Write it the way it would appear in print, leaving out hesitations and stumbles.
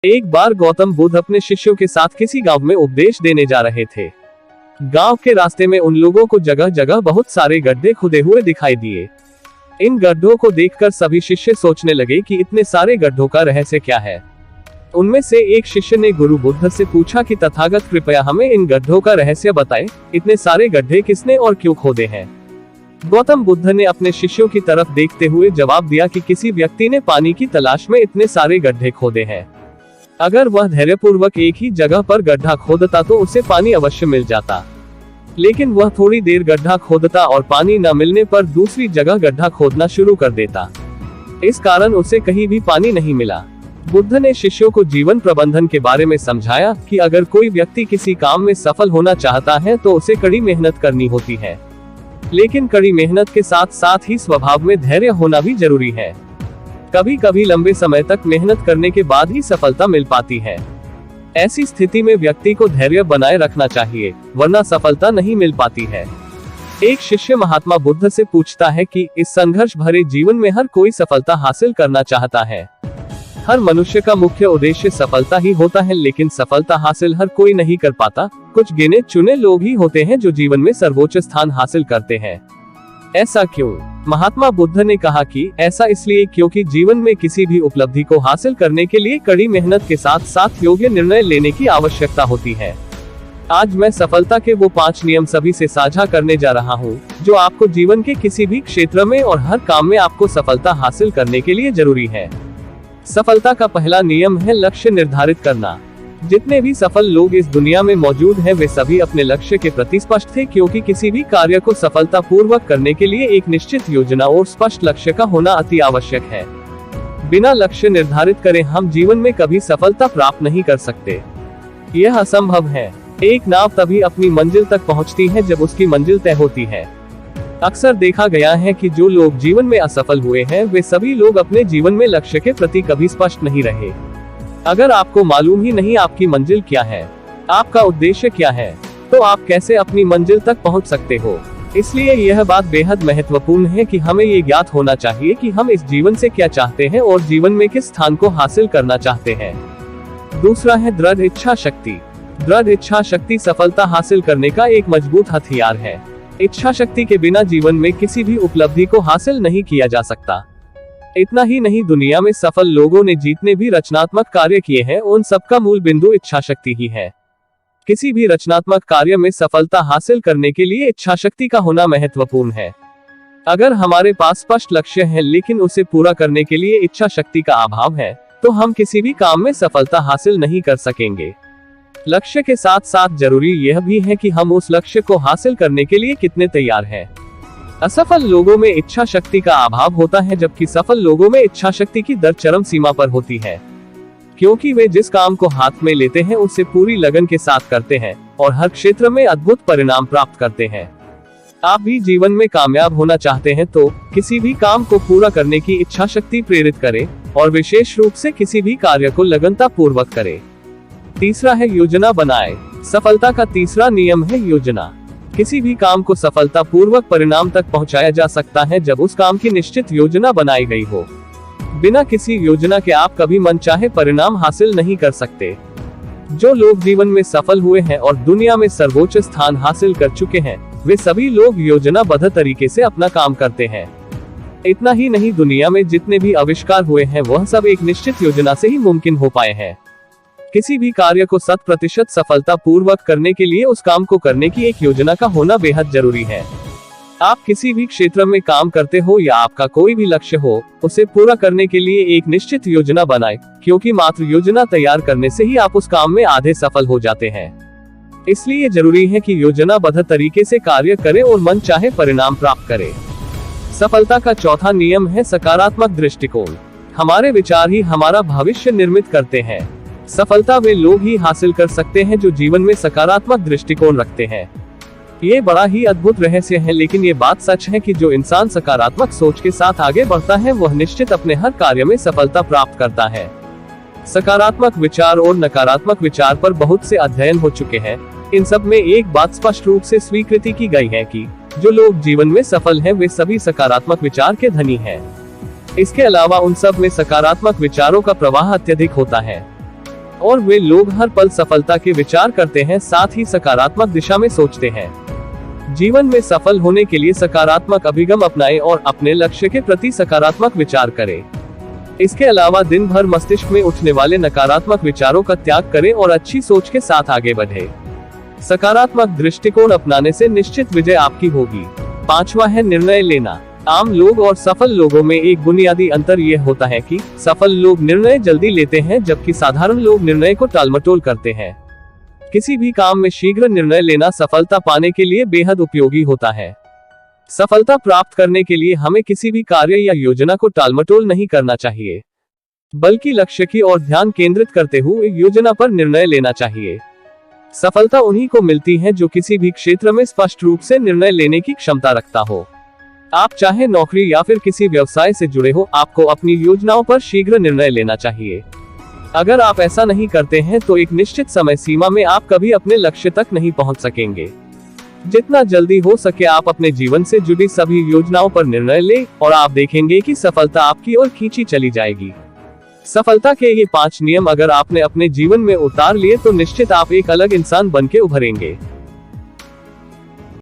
एक बार गौतम बुद्ध अपने शिष्यों के साथ किसी गांव में उपदेश देने जा रहे थे। गांव के रास्ते में उन लोगों को जगह जगह बहुत सारे गड्ढे खुदे हुए दिखाई दिए। इन गड्ढों को देखकर सभी शिष्य सोचने लगे कि इतने सारे गड्ढों का रहस्य क्या है। उनमें से एक शिष्य ने गुरु बुद्ध से पूछा कि तथागत कृपया हमें इन गड्ढों का रहस्य बताएं, इतने सारे गड्ढे किसने और क्यों खोदे हैं। गौतम बुद्ध ने अपने शिष्यों की तरफ देखते हुए जवाब दिया कि किसी व्यक्ति ने पानी की तलाश में इतने सारे गड्ढे खोदे हैं। अगर वह धैर्यपूर्वक एक ही जगह पर गड्ढा खोदता तो उसे पानी अवश्य मिल जाता, लेकिन वह थोड़ी देर गड्ढा खोदता और पानी न मिलने पर दूसरी जगह गड्ढा खोदना शुरू कर देता। इस कारण उसे कहीं भी पानी नहीं मिला। बुद्ध ने शिष्यों को जीवन प्रबंधन के बारे में समझाया कि अगर कोई व्यक्ति किसी काम में सफल होना चाहता है तो उसे कड़ी मेहनत करनी होती है, लेकिन कड़ी मेहनत के साथ साथ ही स्वभाव में धैर्य होना भी जरूरी है। कभी कभी लंबे समय तक मेहनत करने के बाद ही सफलता मिल पाती है। ऐसी स्थिति में व्यक्ति को धैर्य बनाए रखना चाहिए, वरना सफलता नहीं मिल पाती है। एक शिष्य महात्मा बुद्ध से पूछता है कि इस संघर्ष भरे जीवन में हर कोई सफलता हासिल करना चाहता है। हर मनुष्य का मुख्य उद्देश्य सफलता ही होता है, लेकिन सफलता हासिल हर कोई नहीं कर पाता। कुछ गिने चुने लोग ही होते हैं जो जीवन में सर्वोच्च स्थान हासिल करते हैं। ऐसा क्यों? महात्मा बुद्ध ने कहा कि ऐसा इसलिए क्योंकि जीवन में किसी भी उपलब्धि को हासिल करने के लिए कड़ी मेहनत के साथ साथ योग्य निर्णय लेने की आवश्यकता होती है। आज मैं सफलता के वो 5 नियम सभी से साझा करने जा रहा हूँ, जो आपको जीवन के किसी भी क्षेत्र में और हर काम में आपको सफलता हासिल करने के लिए जरूरी है। सफलता का पहला नियम है लक्ष्य निर्धारित करना। जितने भी सफल लोग इस दुनिया में मौजूद हैं वे सभी अपने लक्ष्य के प्रति स्पष्ट थे, क्योंकि किसी भी कार्य को सफलतापूर्वक करने के लिए एक निश्चित योजना और स्पष्ट लक्ष्य का होना अति आवश्यक है। बिना लक्ष्य निर्धारित करे हम जीवन में कभी सफलता प्राप्त नहीं कर सकते। यह असंभव है। एक नाव तभी अपनी मंजिल तक पहुंचती है जब उसकी मंजिल तय होती है। अक्सर देखा गया है कि जो लोग जीवन में असफल हुए हैं वे सभी लोग अपने जीवन में लक्ष्य के प्रति कभी स्पष्ट नहीं रहे। अगर आपको मालूम ही नहीं आपकी मंजिल क्या है, आपका उद्देश्य क्या है, तो आप कैसे अपनी मंजिल तक पहुंच सकते हो। इसलिए यह बात बेहद महत्वपूर्ण है कि हमें ये ज्ञात होना चाहिए कि हम इस जीवन से क्या चाहते हैं और जीवन में किस स्थान को हासिल करना चाहते हैं। दूसरा है दृढ़ इच्छा शक्ति। दृढ़ इच्छा शक्ति सफलता हासिल करने का एक मजबूत हथियार है। इच्छा शक्ति के बिना जीवन में किसी भी उपलब्धि को हासिल नहीं किया जा सकता। इतना ही नहीं, दुनिया में सफल लोगों ने जितने भी रचनात्मक कार्य किए हैं उन सबका मूल बिंदु इच्छा शक्ति ही है। किसी भी रचनात्मक कार्य में सफलता हासिल करने के लिए इच्छा शक्ति का होना महत्वपूर्ण है। अगर हमारे पास स्पष्ट लक्ष्य है लेकिन उसे पूरा करने के लिए इच्छा शक्ति का अभाव है, तो हम किसी भी काम में सफलता हासिल नहीं कर सकेंगे। लक्ष्य के साथ साथ जरूरी यह भी है कि हम उस लक्ष्य को हासिल करने के लिए कितने तैयार हैं। असफल लोगों में इच्छा शक्ति का अभाव होता है, जबकि सफल लोगों में इच्छा शक्ति की दर चरम सीमा पर होती है, क्योंकि वे जिस काम को हाथ में लेते हैं उसे पूरी लगन के साथ करते हैं और हर क्षेत्र में अद्भुत परिणाम प्राप्त करते हैं। आप भी जीवन में कामयाब होना चाहते हैं तो किसी भी काम को पूरा करने की इच्छा शक्ति प्रेरित करें और विशेष रूप से किसी भी कार्य को लगनता पूर्वक करें। तीसरा है योजना बनाएं। सफलता का तीसरा नियम है योजना। किसी भी काम को सफलता पूर्वक परिणाम तक पहुंचाया जा सकता है जब उस काम की निश्चित योजना बनाई गई हो। बिना किसी योजना के आप कभी मनचाहे परिणाम हासिल नहीं कर सकते। जो लोग जीवन में सफल हुए हैं और दुनिया में सर्वोच्च स्थान हासिल कर चुके हैं, वे सभी लोग योजनाबद्ध तरीके से अपना काम करते हैं। इतना ही नहीं, दुनिया में जितने भी आविष्कार हुए हैं वह सब एक निश्चित योजना से ही मुमकिन हो पाए हैं। किसी भी कार्य को 100% सफलता पूर्वक करने के लिए उस काम को करने की एक योजना का होना बेहद जरूरी है। आप किसी भी क्षेत्र में काम करते हो या आपका कोई भी लक्ष्य हो, उसे पूरा करने के लिए एक निश्चित योजना बनाएं, क्योंकि मात्र योजना तैयार करने से ही आप उस काम में आधे सफल हो जाते हैं। इसलिए जरूरी है कि योजनाबद्ध तरीके से कार्य करें और मन चाहे परिणाम प्राप्त करें। सफलता का चौथा नियम है सकारात्मक दृष्टिकोण। हमारे विचार ही हमारा भविष्य निर्मित करते हैं। सफलता वे लोग ही हासिल कर सकते हैं जो जीवन में सकारात्मक दृष्टिकोण रखते हैं। ये बड़ा ही अद्भुत रहस्य है, लेकिन ये बात सच है कि जो इंसान सकारात्मक सोच के साथ आगे बढ़ता है वह निश्चित अपने हर कार्य में सफलता प्राप्त करता है। सकारात्मक विचार और नकारात्मक विचार पर बहुत से अध्ययन हो चुके हैं। इन सब में एक बात स्पष्ट रूप से स्वीकृति की गई है कि जो लोग जीवन में सफल हैं वे सभी सकारात्मक विचार के धनी हैं। इसके अलावा उन सब में सकारात्मक विचारों का प्रवाह अत्यधिक होता है। और वे लोग हर पल सफलता के विचार करते हैं, साथ ही सकारात्मक दिशा में सोचते हैं। जीवन में सफल होने के लिए सकारात्मक अभिगम अपनाएं और अपने लक्ष्य के प्रति सकारात्मक विचार करें। इसके अलावा दिन भर मस्तिष्क में उठने वाले नकारात्मक विचारों का त्याग करें और अच्छी सोच के साथ आगे बढ़ें। सकारात्मक दृष्टिकोण अपनाने से निश्चित विजय आपकी होगी। 5वां है निर्णय लेना। आम लोग और सफल लोगों में एक बुनियादी अंतर यह होता है कि सफल लोग निर्णय जल्दी लेते हैं, जबकि साधारण लोग निर्णय को टालमटोल करते हैं। किसी भी काम में शीघ्र निर्णय लेना सफलता पाने के लिए बेहद उपयोगी होता है। सफलता प्राप्त करने के लिए हमें किसी भी कार्य या योजना को टालमटोल नहीं करना चाहिए, बल्कि लक्ष्य की ओर ध्यान केंद्रित करते हुए योजना पर निर्णय लेना चाहिए। सफलता उन्हीं को मिलती है जो किसी भी क्षेत्र में स्पष्ट रूप से निर्णय लेने की क्षमता रखता हो। आप चाहे नौकरी या फिर किसी व्यवसाय से जुड़े हो, आपको अपनी योजनाओं पर शीघ्र निर्णय लेना चाहिए। अगर आप ऐसा नहीं करते हैं तो एक निश्चित समय सीमा में आप कभी अपने लक्ष्य तक नहीं पहुंच सकेंगे। जितना जल्दी हो सके आप अपने जीवन से जुड़ी सभी योजनाओं पर निर्णय लें और आप देखेंगे कि सफलता आपकी ओर खींची चली जाएगी। सफलता के ये 5 नियम अगर आपने अपने जीवन में उतार लिए तो निश्चित आप एक अलग इंसान बनके उभरेंगे।